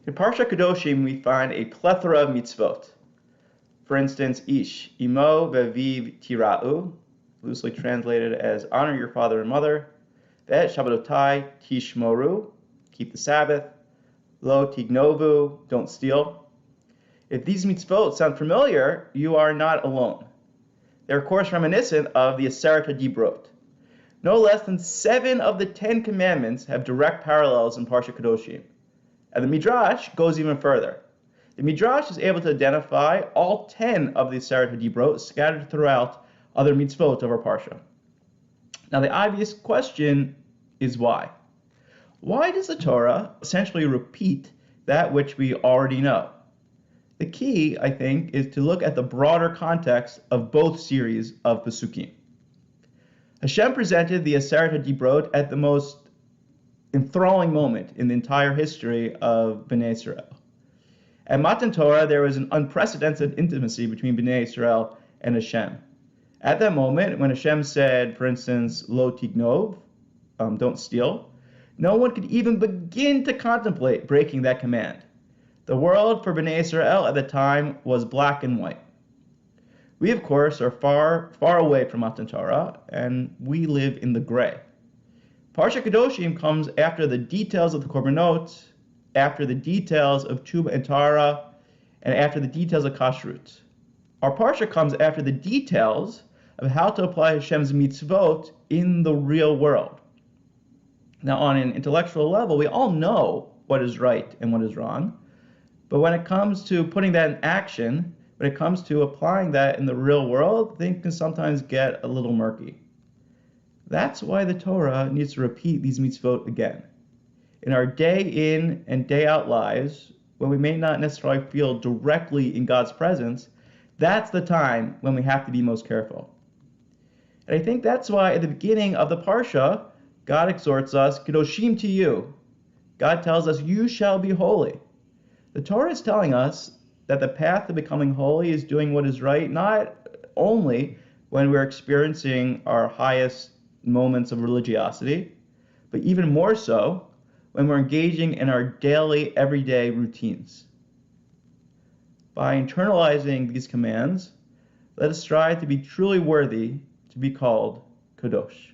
In Parshat Kedoshim, we find a plethora of mitzvot. For instance, Ish, Imo ve'viv tira'u, loosely translated as honor your father and mother. Ve'et Shabbatai tishmoru, keep the Sabbath. Lo tignovu, don't steal. If these mitzvot sound familiar, you are not alone. They're of course reminiscent of the Aseret HaDibrot. No less than 7 of the 10 commandments have direct parallels in Parshat Kedoshim. And the Midrash goes even further. The Midrash is able to identify all 10 of the Aseret HaDibrot scattered throughout other mitzvot of our Parsha. Now the obvious question is why? Why does the Torah essentially repeat that which we already know? The key, I think, is to look at the broader context of both series of Pesukim. Hashem presented the Aseret HaDibrot at the most enthralling moment in the entire history of Bnei Israel. At Matan Torah, there was an unprecedented intimacy between Bnei Israel and Hashem. At that moment, when Hashem said, for instance, Lo tignov, don't steal, no one could even begin to contemplate breaking that command. The world for Bnei Israel at the time was black and white. We, of course, are far, far away from Matan Torah, and we live in the gray. Parshat Kedoshim comes after the details of the Korbanot, after the details of Tuma and Tara, and after the details of Kashrut. Our Parsha comes after the details of how to apply Hashem's mitzvot in the real world. Now, on an intellectual level, we all know what is right and what is wrong, but when it comes to putting that in action, when it comes to applying that in the real world, things can sometimes get a little murky. That's why the Torah needs to repeat these mitzvot again. In our day in and day out lives, when we may not necessarily feel directly in God's presence, that's the time when we have to be most careful. And I think that's why at the beginning of the Parsha, God exhorts us, Kedoshim to you. God tells us, you shall be holy. The Torah is telling us that the path to becoming holy is doing what is right, not only when we're experiencing our highest moments of religiosity, but even more so when we're engaging in our daily, everyday routines. By internalizing these commands, let us strive to be truly worthy to be called Kadosh.